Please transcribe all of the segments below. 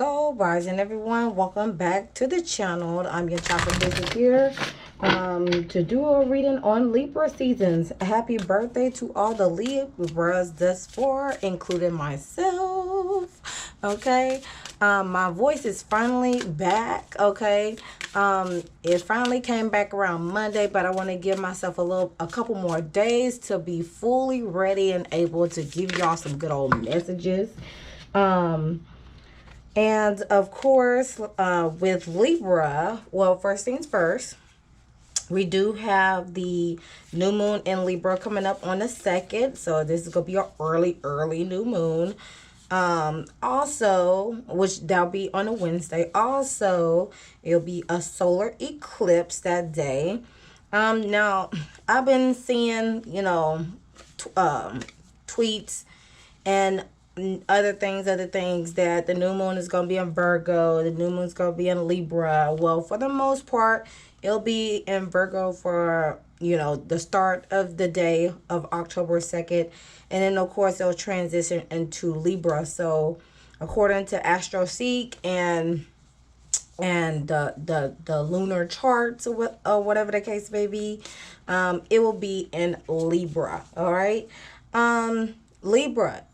So, rising everyone, welcome back to the channel. I'm your chakra visit here to do a reading on Libra seasons. Happy birthday to all the Libras thus far, including myself. Okay, my voice is finally back. Okay, it finally came back around Monday, but I want to give myself a couple more days to be fully ready and able to give y'all some good old messages. And of course, with Libra, well, first things first, we do have the new moon in Libra coming up on the 2nd. So this is going to be an early new moon. Also, which that'll be on a Wednesday. Also, it'll be a solar eclipse that day. Now, I've been seeing, tweets and other things that the new moon is going to be in Virgo, the new moon is going to be in Libra. Well, for the most part, it'll be in Virgo for, the start of the day of October 2nd. And then, of course, it'll transition into Libra. So, according to AstroSeek and the lunar charts or whatever the case may be, it will be in Libra. All right. Libra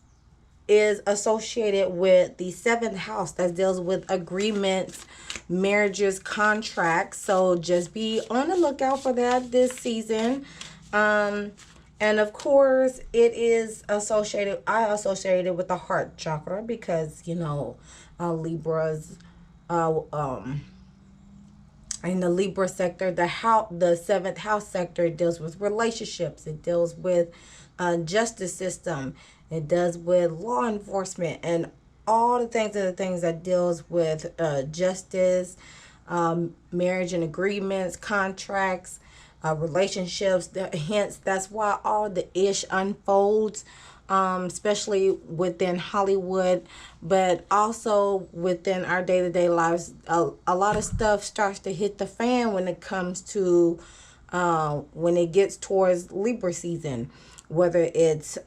is associated with the 7th house that deals with agreements, marriages, contracts. So just be on the lookout for that this season. And of course, it is associated, I associate it with the heart chakra because, Libras, in the Libra sector, the 7th house sector deals with relationships. It deals with justice system. It does with law enforcement and all the things that deals with justice, marriage and agreements, contracts, relationships. Hence, that's why all the ish unfolds, especially within Hollywood, but also within our day-to-day lives. A lot of stuff starts to hit the fan when it comes to when it gets towards Libra season. Whether it's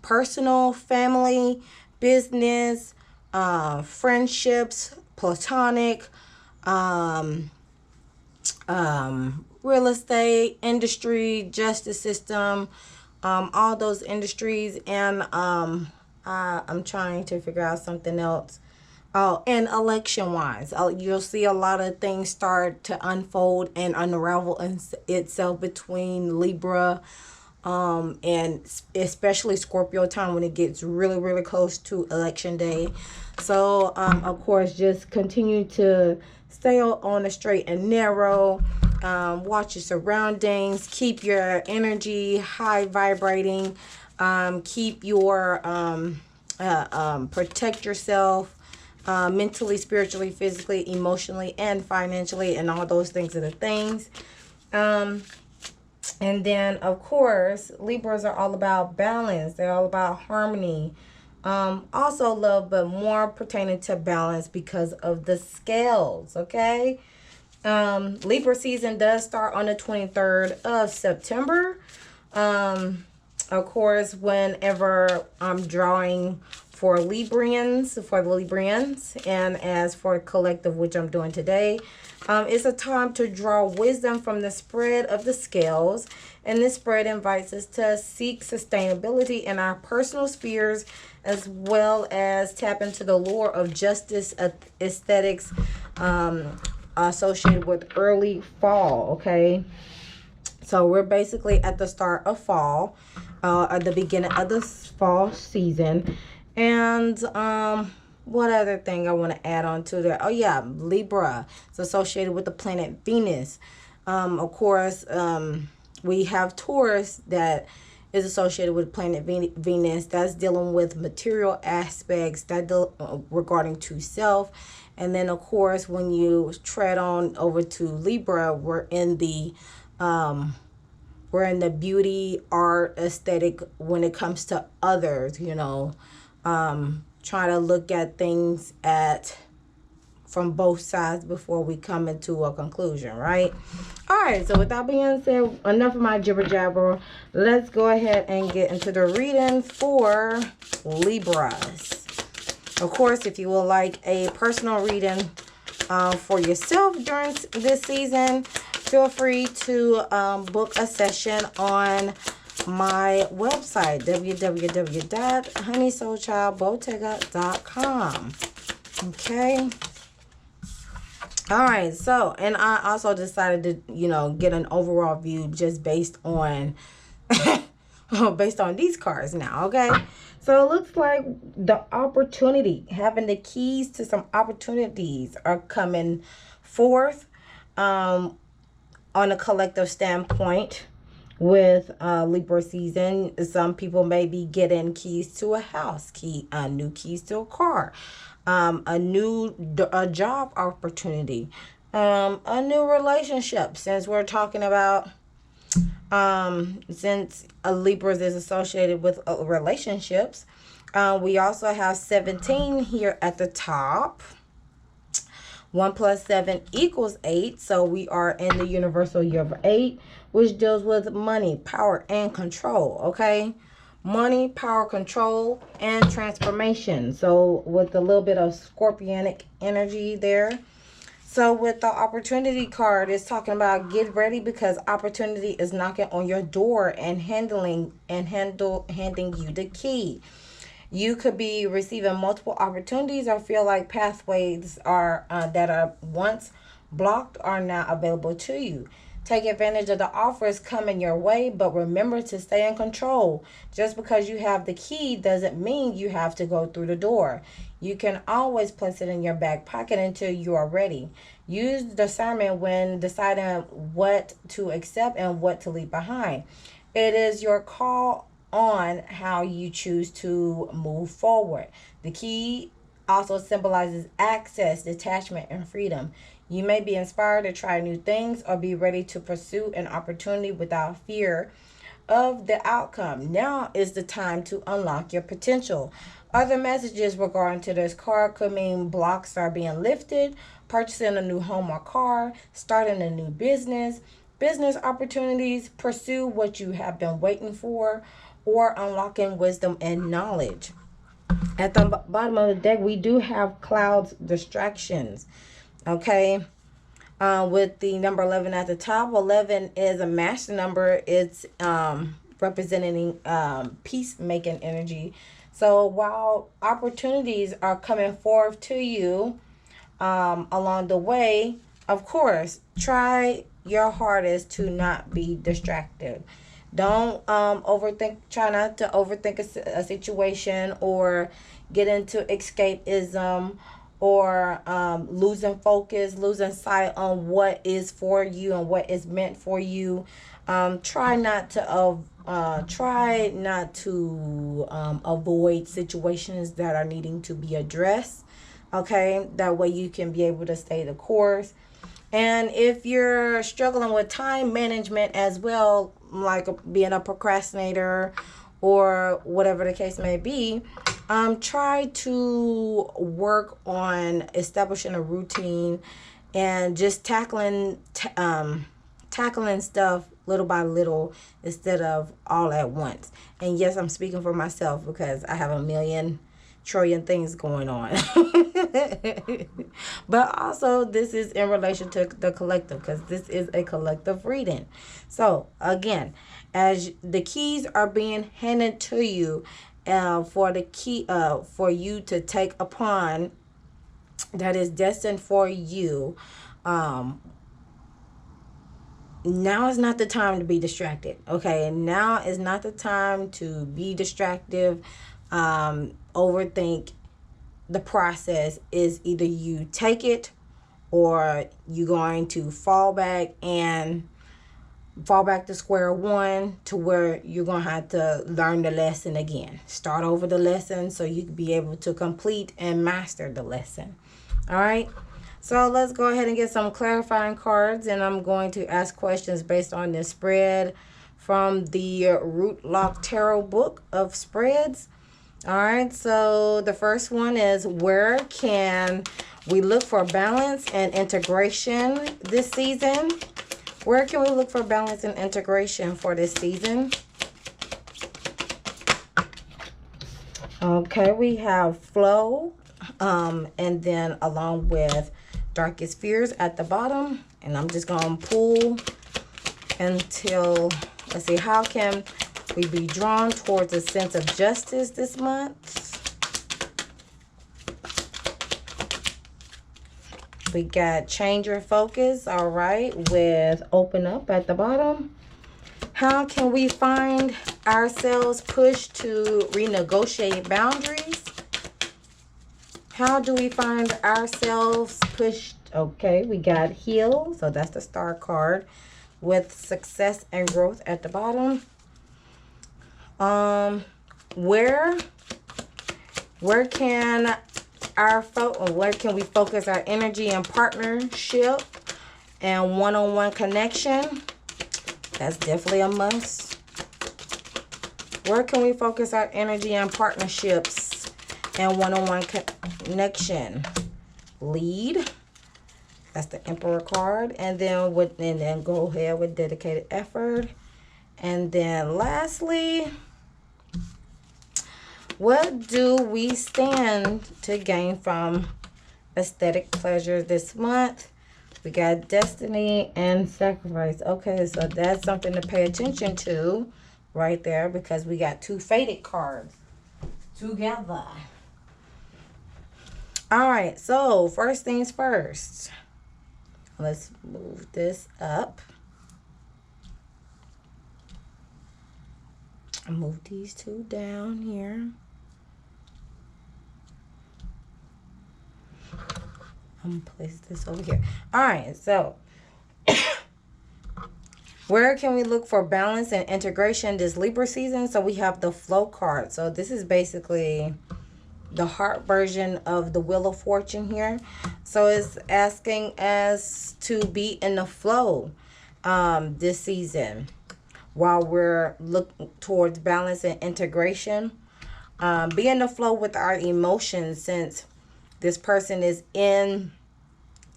personal, family, business, friendships, platonic, real estate, industry, justice system, all those industries. And I'm trying to figure out something else. Oh, and election-wise, you'll see a lot of things start to unfold and unravel itself between Libra, and especially Scorpio time when it gets really, really close to election day. So, of course, just continue to stay on the straight and narrow. Watch your surroundings. Keep your energy high vibrating. Keep your, protect yourself mentally, spiritually, physically, emotionally, and financially, and all those things are the things. And then, of course, Libras are all about balance. They're all about harmony. Also love, but more pertaining to balance because of the scales, okay? Libra season does start on the 23rd of September. Of course, whenever I'm drawing for the Librians, and as for collective, which I'm doing today, it's a time to draw wisdom from the spread of the scales, and this spread invites us to seek sustainability in our personal spheres, as well as tap into the lure of justice aesthetics associated with early fall. Okay, so we're basically at the start of fall, at the beginning of the fall season. And what other thing I want to add on to that? Oh yeah, Libra. It's associated with the planet Venus. Of course, we have Taurus that is associated with planet Venus. That's dealing with material aspects that regarding to self. And then, of course, when you tread on over to Libra, we're in the beauty, art, aesthetic when it comes to others. Trying to look at things from both sides before we come into a conclusion, right? All right, so with that being said, enough of my jibber jabber. Let's go ahead and get into the reading for Libras. Of course, if you would like a personal reading for yourself during this season, feel free to book a session on my website, www.honeysoulchildbottega.com. Okay. All right. So, and I also decided to, get an overall view just based on based on these cards now. Okay. So it looks like the opportunity, having the keys to some opportunities are coming forth on a collective standpoint with Libra season. Some people may be getting keys to a house, new keys to a car, a new job opportunity, a new relationship. Since we're talking about since Libras is associated with relationships, we also have 17 here at the top. 1 plus 7 equals 8. So we are in the universal year of 8, which deals with money, power, and control. Okay, money, power, control, and transformation. So with a little bit of scorpionic energy there. So with the opportunity card, it's talking about get ready because opportunity is knocking on your door and handing you the key. You could be receiving multiple opportunities or feel like pathways are that are once blocked are now available to you. Take advantage of the offers coming your way, but remember to stay in control. Just because you have the key doesn't mean you have to go through the door. You can always place it in your back pocket until you are ready. Use discernment when deciding what to accept and what to leave behind. It is your call on how you choose to move forward. The key also symbolizes access, detachment, and freedom. You may be inspired to try new things or be ready to pursue an opportunity without fear of the outcome. Now is the time to unlock your potential. Other messages regarding to this card could mean blocks are being lifted, purchasing a new home or car, starting a new business opportunities, pursue what you have been waiting for, or unlocking wisdom and knowledge. At the bottom of the deck, we do have clouds, distractions. Okay. With the number 11 at the top, 11 is a master number. It's representing peacemaking energy. So while opportunities are coming forth to you along the way, of course, try your hardest to not be distracted. Don't overthink. Try not to overthink a situation or get into escapism or losing focus, losing sight on what is for you and what is meant for you. Try not to avoid situations that are needing to be addressed. Okay, that way you can be able to stay the course. And if you're struggling with time management as well, like being a procrastinator or whatever the case may be, try to work on establishing a routine and just tackling stuff little by little instead of all at once. And yes, I'm speaking for myself because I have a million trillion things going on. But also this is in relation to the collective because this is a collective reading. So again, as the keys are being handed to you for the key for you to take upon that is destined for you, now is not the time to be distracted. Okay, now is not the time to be distractive, overthink the process. Is either you take it or you're going to fall back to square one to where you're going to have to learn the lesson again. Start over the lesson so you can be able to complete and master the lesson. All right. So let's go ahead and get some clarifying cards, and I'm going to ask questions based on this spread from the Root Lock Tarot book of spreads. All right, so the first one is, where can we look for balance and integration this season? Where can we look for balance and integration for this season? Okay, we have flow, And then along with darkest fears at the bottom. And I'm just going to pull until, let's see, how can we be drawn towards a sense of justice this month? We got change your focus, all right, with open up at the bottom. How can we find ourselves pushed to renegotiate boundaries? How do we find ourselves pushed? Okay, we got heal, so that's the star card, with success and growth at the bottom. Where can where can we focus our energy and partnership and one-on-one connection? That's definitely a must. Where can we focus our energy and partnerships and one-on-one connection? Lead. That's the Emperor card. And then go ahead with dedicated effort. And then lastly, what do we stand to gain from aesthetic pleasure this month? We got destiny and sacrifice. Okay, so that's something to pay attention to right there, because we got two faded cards together. All right, so first things first. Let's move this up. Move these two down here. I'm gonna place this over here. All right, so where can we look for balance and integration this Libra season? So we have the flow card. So this is basically the heart version of the Wheel of Fortune here. So it's asking us to be in the flow this season while we're looking towards balance and integration. Be in the flow with our emotions, since this person is in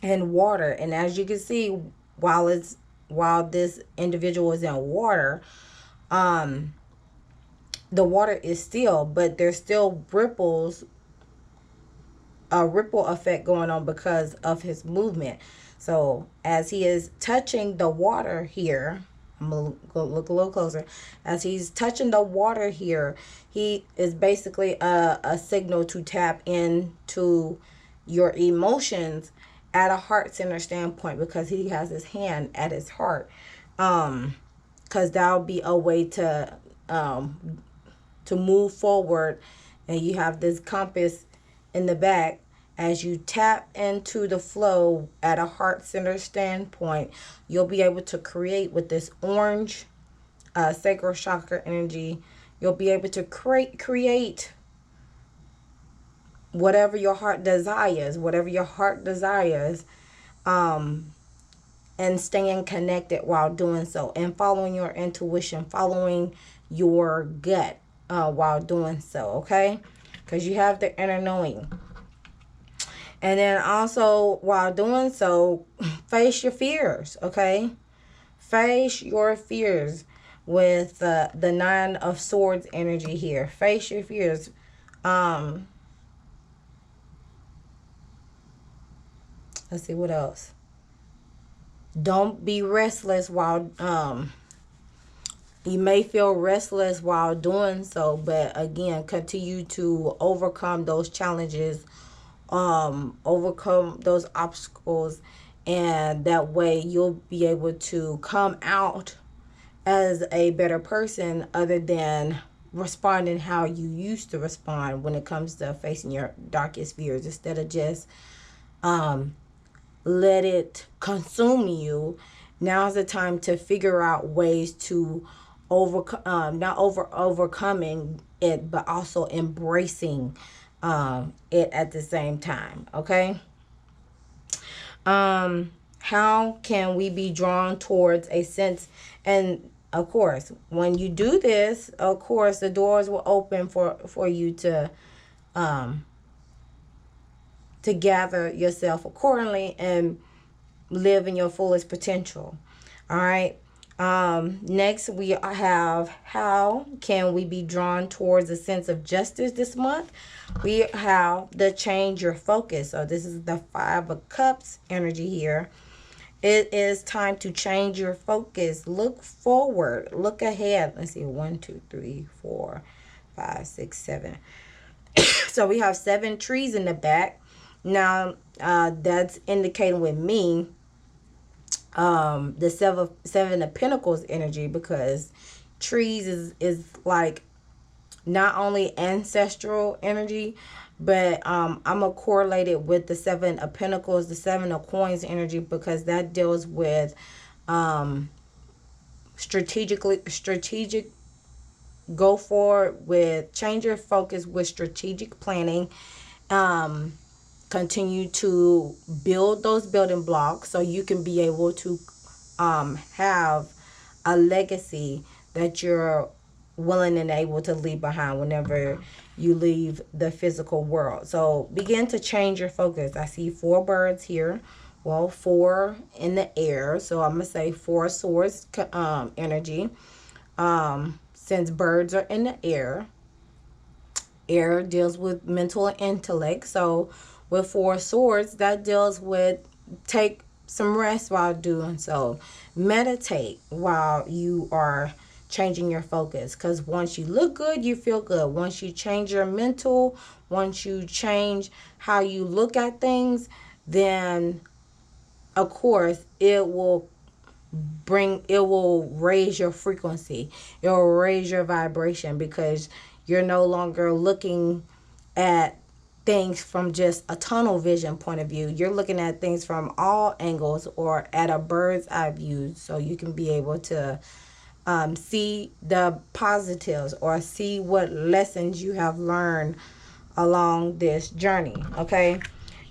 water. And as you can see, while this individual is in water, the water is still, but there's still a ripple effect going on because of his movement. So as he is touching the water here, I'm going to go look a little closer. As he's touching the water here, he is basically a signal to tap into your emotions at a heart center standpoint, because he has his hand at his heart. Because that'll be a way to move forward. And you have this compass in the back. As you tap into the flow at a heart center standpoint, you'll be able to create with this orange sacral chakra energy. You'll be able to create whatever your heart desires, and staying connected while doing so, and following your intuition, following your gut while doing so, okay? Because you have the inner knowing. And then also, while doing so, face your fears, okay? Face your fears with the Nine of Swords energy here. Face your fears. Let's see, what else? Don't be restless while, you may feel restless while doing so, but again, continue to overcome those challenges, overcome those obstacles, and that way you'll be able to come out as a better person, other than responding how you used to respond when it comes to facing your darkest fears. Instead of just let it consume you, now's the time to figure out ways to overcoming it, but also embracing it at the same time, okay? How can we be drawn towards a sense? And of course, when you do this, of course, the doors will open for you to gather yourself accordingly and live in your fullest potential. All right. Next, we have how can we be drawn towards a sense of justice this month. We have the change your focus. So this is the 5 of Cups energy here. It is time to change your focus. Look forward. Look ahead. Let's see. 1, 2, 3, 4, 5, 6, 7. So we have 7 trees in the back. Now, that's indicating with me the seven of Pentacles energy, because trees is like not only ancestral energy, but I'm gonna correlate it with the 7 of Pentacles, the 7 of Coins energy, because that deals with strategic go forward with change your focus with strategic planning. Continue to build those building blocks so you can be able to have a legacy that you're willing and able to leave behind whenever you leave the physical world. So begin to change your focus. I see 4 birds here. Well, 4 in the air. So I'm going to say 4 swords energy. Since birds are in the air deals with mental intellect. So with 4 swords, that deals with take some rest while doing so. Meditate while you are changing your focus, because once you look good, you feel good. Once you change your mental, once you change how you look at things, then of course it will raise your frequency. It will raise your vibration, because you're no longer looking at things from just a tunnel vision point of view. You're looking at things from all angles, or at a bird's eye view, so you can be able to see the positives or see what lessons you have learned along this journey. Okay,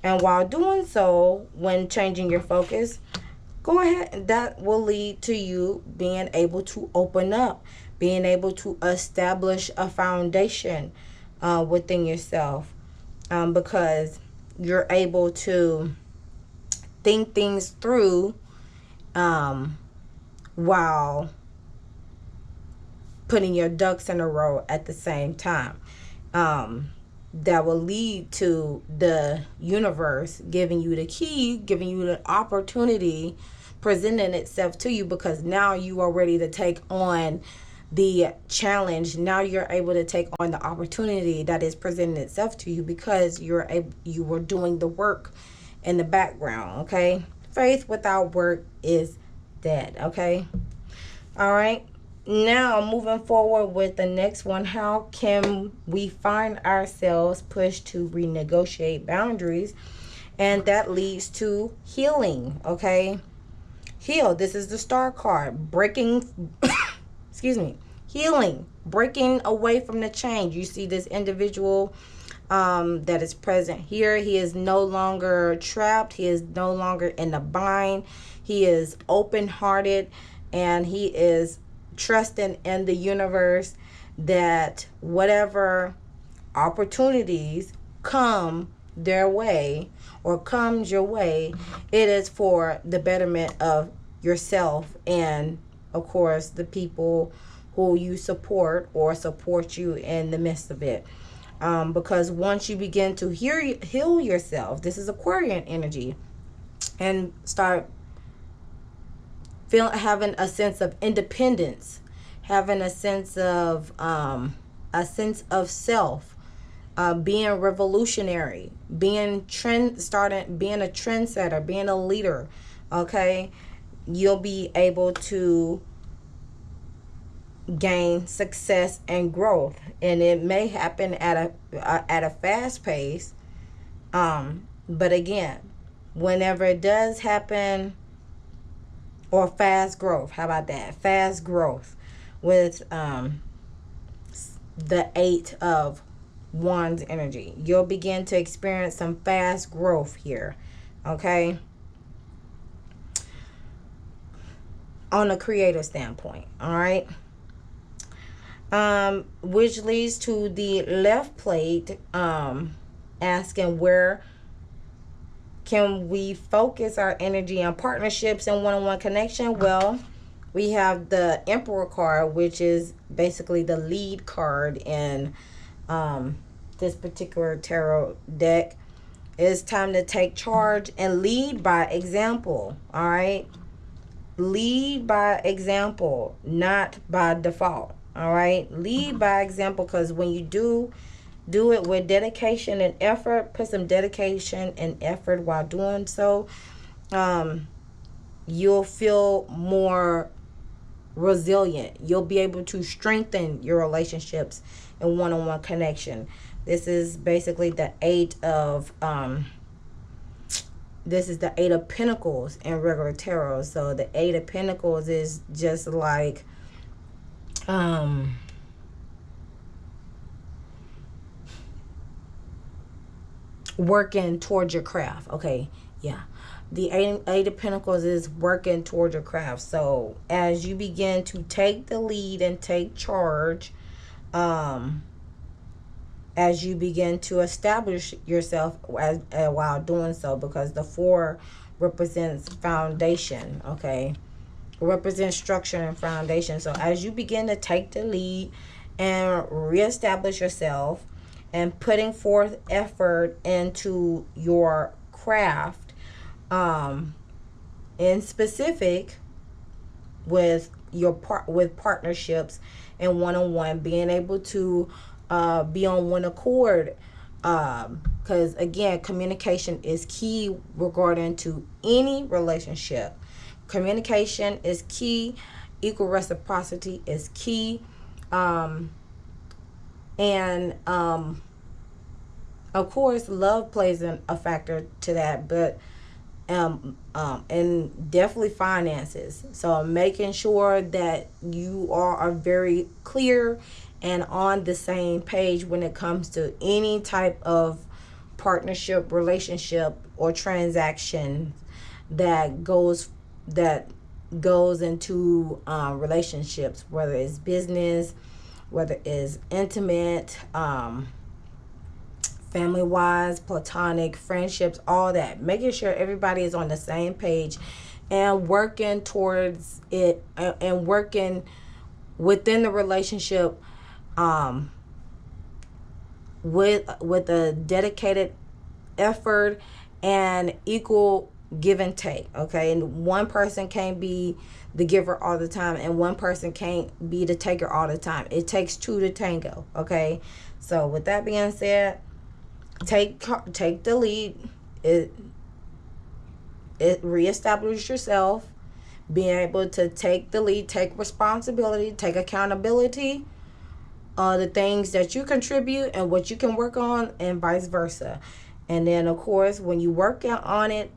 and while doing so, when changing your focus, go ahead, that will lead to you being able to open up, being able to establish a foundation within yourself, because you're able to think things through while putting your ducks in a row at the same time. That will lead to the universe giving you the key, giving you the opportunity, presenting itself to you, because now you are ready to take on the challenge. Now you're able to take on the opportunity that is presenting itself to you, because you were doing the work in the background. Okay, faith without work is dead. Okay, all right. Now moving forward with the next one, how can we find ourselves pushed to renegotiate boundaries? And that leads to healing. Okay, heal. This is the Star card. Breaking excuse me, healing, breaking away from the change. You see this individual that is present here. He is no longer trapped. He is no longer in a bind. He is open-hearted, and he is trusting in the universe that whatever opportunities come their way or comes your way, it is for the betterment of yourself and, of course, the people who you support or support you in the midst of it. Because once you begin to heal yourself, this is Aquarian energy, and start having a sense of independence, having a sense of self, being revolutionary, being a trendsetter, being a leader. Okay, you'll be able to gain success and growth, and it may happen at a fast pace. But again, whenever it does happen, or fast growth, how about that? Fast growth with the 8 of Wands energy. You'll begin to experience some fast growth here. Okay, on a creative standpoint. All right. Which leads to the left plate, asking where can we focus our energy on partnerships and one-on-one connection. Well, we have the Emperor card, which is basically the lead card in this particular tarot deck. It's time to take charge and lead by example. All right, lead by example, not by default. All right, lead by example, because when you do it with dedication and effort, put some dedication and effort while doing so, you'll feel more resilient. You'll be able to strengthen your relationships and one-on-one connection. This is basically the Eight of Pentacles in regular tarot. So the Eight of Pentacles is just like working towards your craft. Okay, yeah. The Eight of Pentacles is working towards your craft. So as you begin to take the lead and take charge, as you begin to establish yourself while doing so, because the Four represents foundation, okay? It represents structure and foundation. So as you begin to take the lead and reestablish yourself and putting forth effort into your craft, in specific with with partnerships and one-on-one, being able to be on one accord, because again, communication is key regarding to any relationship. Communication is key. Equal reciprocity is key. And of course, love plays a factor to that, but and definitely finances. So making sure that you are very clear and on the same page when it comes to any type of partnership, relationship, or transaction that goes into relationships, whether it's business, whether it's intimate, family wise, platonic, friendships, all that. Making sure everybody is on the same page and working towards it, and working within the relationship with a dedicated effort and equal give and take. Okay, and one person can't be the giver all the time, and one person can't be the taker all the time. It takes two to tango. Okay, so with that being said, take the lead. It reestablish yourself, being able to take the lead, take responsibility, take accountability, the things that you contribute and what you can work on, and vice versa. And then of course, when you work on it,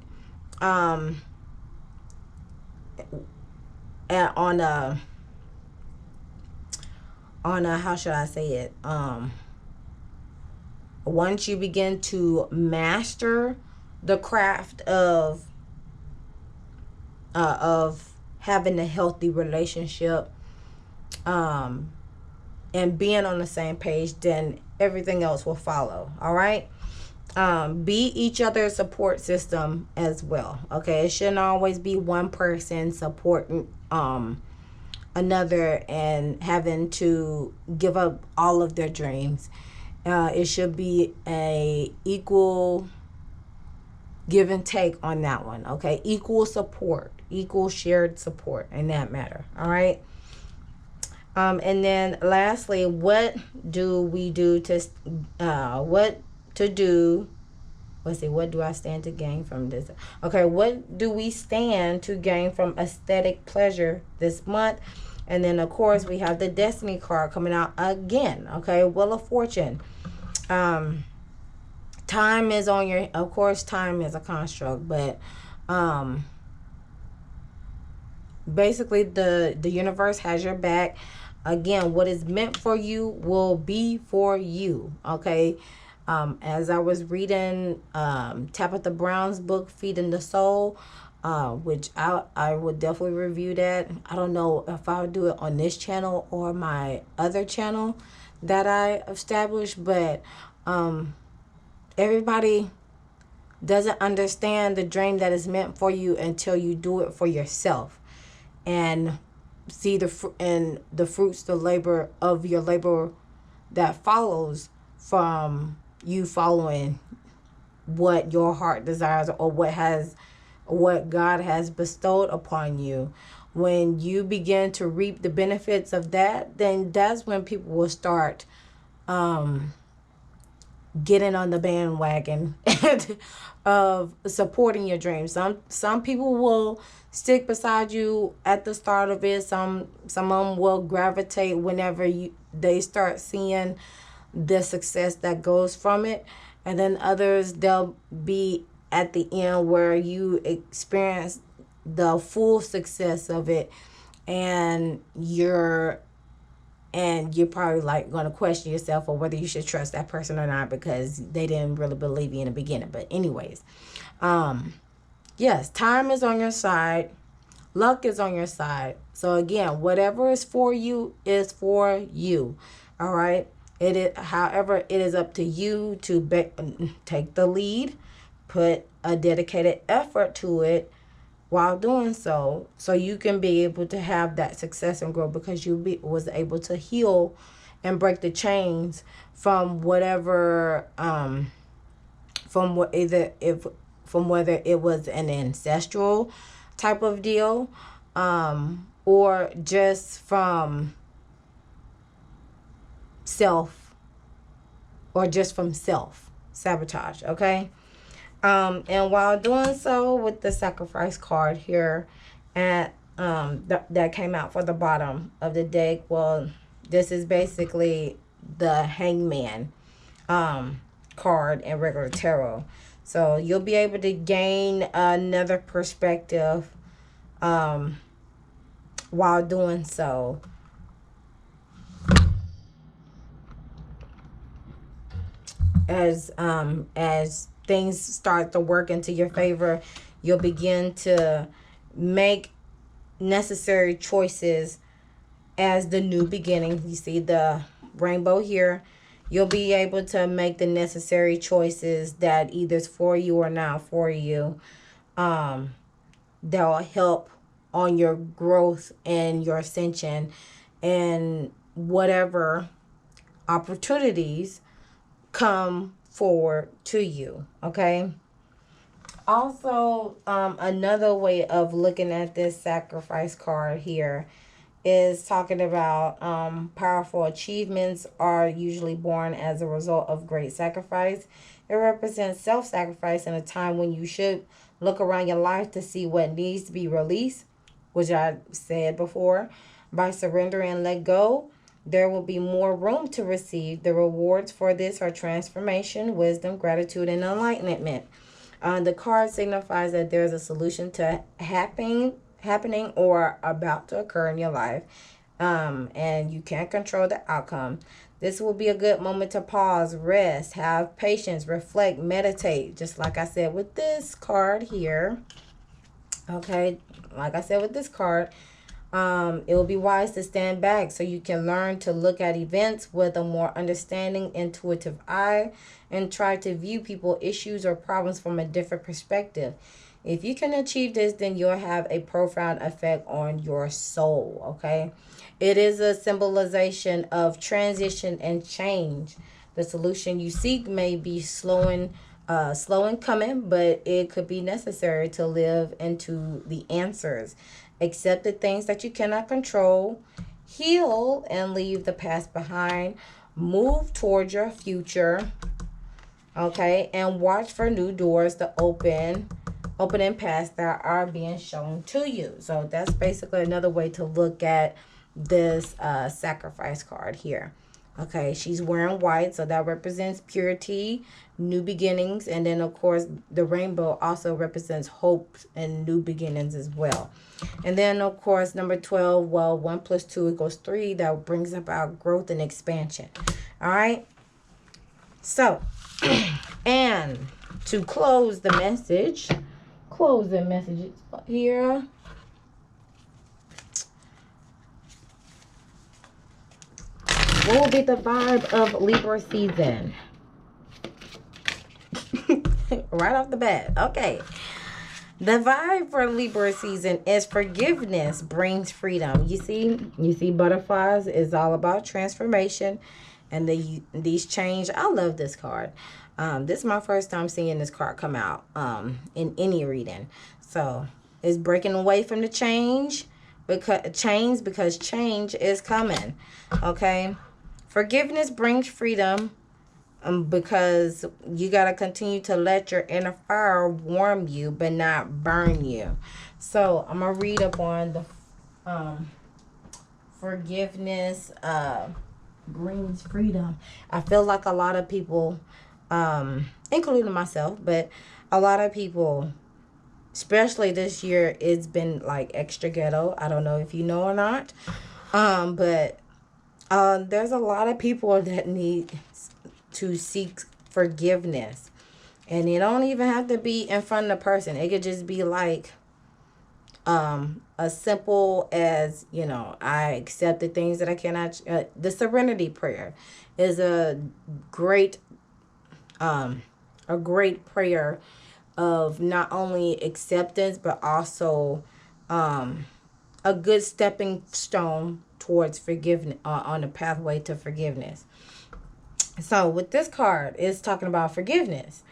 on a how should I say it, once you begin to master the craft of having a healthy relationship, and being on the same page, then everything else will follow. All right. Be each other's support system as well. Okay, it shouldn't always be one person supporting another and having to give up all of their dreams. It should be a equal give and take on that one. Okay, equal support, equal shared support in that matter. All right. And then lastly, what do we do to what do I stand to gain from this? Okay, what do we stand to gain from aesthetic pleasure this month? And then of course we have the Destiny card coming out again. Okay, Wheel of Fortune. Time is on your, of course time is a construct, but basically the universe has your back. Again, what is meant for you will be for you. Okay. As I was reading Tabitha Brown's book, Feeding the Soul, which I would definitely review that. I don't know if I would do it on this channel or my other channel that I established, but everybody doesn't understand the dream that is meant for you until you do it for yourself. And see the fruits, the labor of your labor that follows from you following what your heart desires, or what God has bestowed upon you. When you begin to reap the benefits of that, then that's when people will start getting on the bandwagon of supporting your dreams. Some people will stick beside you at the start of it. Some of them will gravitate whenever they start seeing the success that goes from it, and then others, they'll be at the end where you experience the full success of it, and you're probably like going to question yourself or whether you should trust that person or not, because they didn't really believe you in the beginning. But anyways, yes, time is on your side. Luck is on your side. So again, whatever is for you is for you. All right. However, it is up to you to take the lead, put a dedicated effort to it while doing so you can be able to have that success and grow, because you was able to heal and break the chains from whatever from whether it was an ancestral type of deal, or just from self sabotage. Okay. And while doing so, with the sacrifice card here, at that came out for the bottom of the deck, well, this is basically the Hangman card in regular tarot. So you'll be able to gain another perspective while doing so. As things start to work into your favor, you'll begin to make necessary choices as the new beginning. You see the rainbow here. You'll be able to make the necessary choices that either is for you or not for you. That'll help on your growth and your ascension, and whatever opportunities come forward to you. Okay. Also, another way of looking at this sacrifice card here is talking about powerful achievements are usually born as a result of great sacrifice. It represents self-sacrifice in a time when you should look around your life to see what needs to be released, which I said before. By surrendering and let go, there will be more room to receive. The rewards for this are transformation, wisdom, gratitude, and enlightenment. The card signifies that there's a solution to happening or about to occur in your life, and you can't control the outcome. This will be a good moment to pause, rest, have patience, reflect, meditate, just like I said with this card here. Okay, like I said with this card, it will be wise to stand back so you can learn to look at events with a more understanding, intuitive eye, and try to view people, issues, or problems from a different perspective. If you can achieve this, then you'll have a profound effect on your soul. Okay, it is a symbolization of transition and change. The solution you seek may be slow in coming, but it could be necessary to live into the answers. Accept the things that you cannot control, heal and leave the past behind, move towards your future, okay, and watch for new doors to opening paths that are being shown to you. So that's basically another way to look at this sacrifice card here. Okay, she's wearing white, so that represents purity, new beginnings, and then of course the rainbow also represents hope and new beginnings as well. And then of course number 12, well, 1 + 2 = 3. That brings about growth and expansion. All right. So, and to close the message here. What will be the vibe of Libra season? Right off the bat. Okay. The vibe for Libra season is forgiveness brings freedom. You see butterflies is all about transformation and these change. I love this card. This is my first time seeing this card come out in any reading. So it's breaking away from the because change is coming. Okay. Forgiveness brings freedom. Because you got to continue to let your inner fire warm you but not burn you. So I'm going to read up on the forgiveness brings freedom. I feel like a lot of people, including myself, but a lot of people, especially this year, it's been like extra ghetto. I don't know if you know or not. But there's a lot of people that need to seek forgiveness, and it don't even have to be in front of the person. It could just be like as simple as, I accept the things that I cannot. The serenity prayer is a great prayer of not only acceptance but also a good stepping stone towards forgiveness, on the pathway to forgiveness. So with this card, it's talking about forgiveness.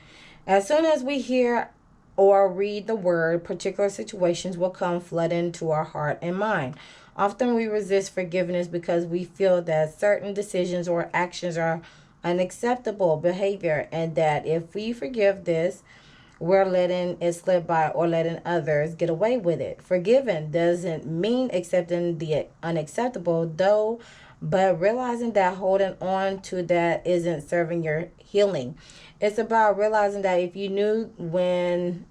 As soon as we hear or read the word, particular situations will come flooding to our heart and mind. Often we resist forgiveness because we feel that certain decisions or actions are unacceptable behavior, and that if we forgive this, we're letting it slip by or letting others get away with it. Forgiving doesn't mean accepting the unacceptable, though, but realizing that holding on to that isn't serving your healing. It's about realizing that if you knew then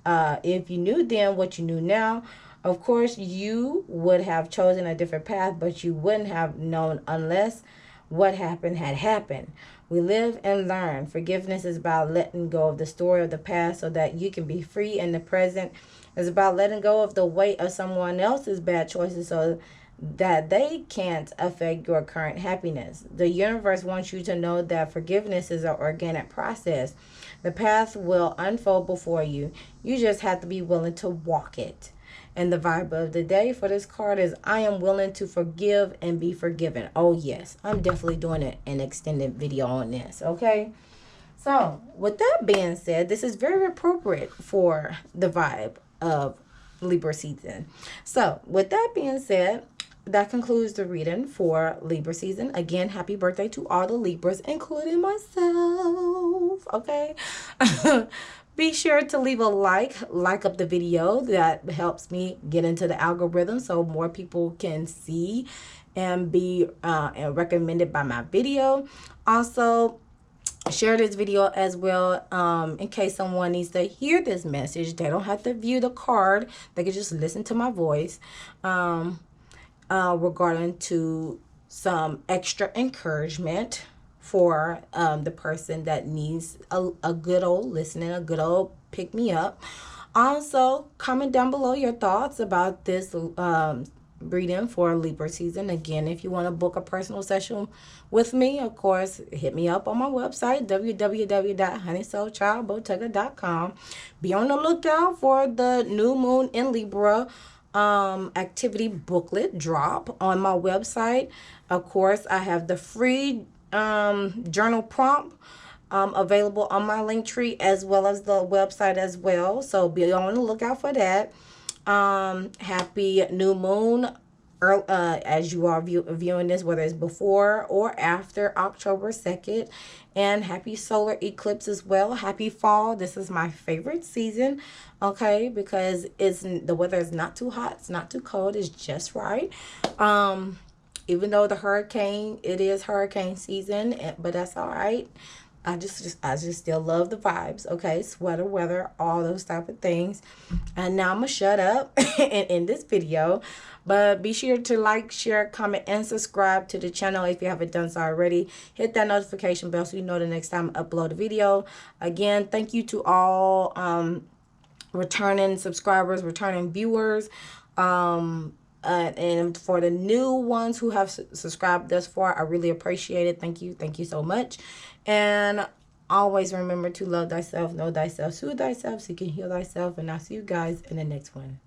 what you knew now, of course you would have chosen a different path, but you wouldn't have known unless what happened had happened. We live and learn. Forgiveness is about letting go of the story of the past so that you can be free in the present. It's about letting go of the weight of someone else's bad choices so that they can't affect your current happiness. The universe wants you to know that forgiveness is an organic process. The path will unfold before you. You just have to be willing to walk it. And the vibe of the day for this card is I am willing to forgive and be forgiven. Oh yes, I'm definitely doing an extended video on this, okay? So with that being said, this is very appropriate for the vibe of Libra season. So with that being said, that concludes the reading for Libra season. Again, happy birthday to all the Libras, including myself. Okay. Be sure to leave a like up the video. That helps me get into the algorithm so more people can see and be recommended by my video. Also, share this video as well in case someone needs to hear this message. They don't have to view the card. They can just listen to my voice. Regarding to some extra encouragement for the person that needs a good old listening, a good old pick me up. Also, comment down below your thoughts about this reading for Libra season. Again, if you want to book a personal session with me, of course, hit me up on my website, www.honeysoulchildbottega.com. Be on the lookout for the new moon in Libra activity booklet drop on my website. Of course, I have the free journal prompt available on my link tree as well as the website as well. So be on the lookout for that. Happy new moon as you are viewing this, whether it's before or after October 2nd. And happy solar eclipse as well. Happy fall. This is my favorite season, okay, because the weather is not too hot, it's not too cold, it's just right. Even though it is hurricane season, but that's all right. I just still love the vibes, okay? Sweater weather, all those type of things. And now I'm going to shut up and end this video. But be sure to like, share, comment, and subscribe to the channel if you haven't done so already. Hit that notification bell so you know the next time I upload a video. Again, thank you to all returning subscribers, returning viewers. And for the new ones who have subscribed thus far, I really appreciate it. Thank you so much. And Always remember to love thyself, know thyself, soothe thyself, so you can heal thyself. And I'll see you guys in the next one.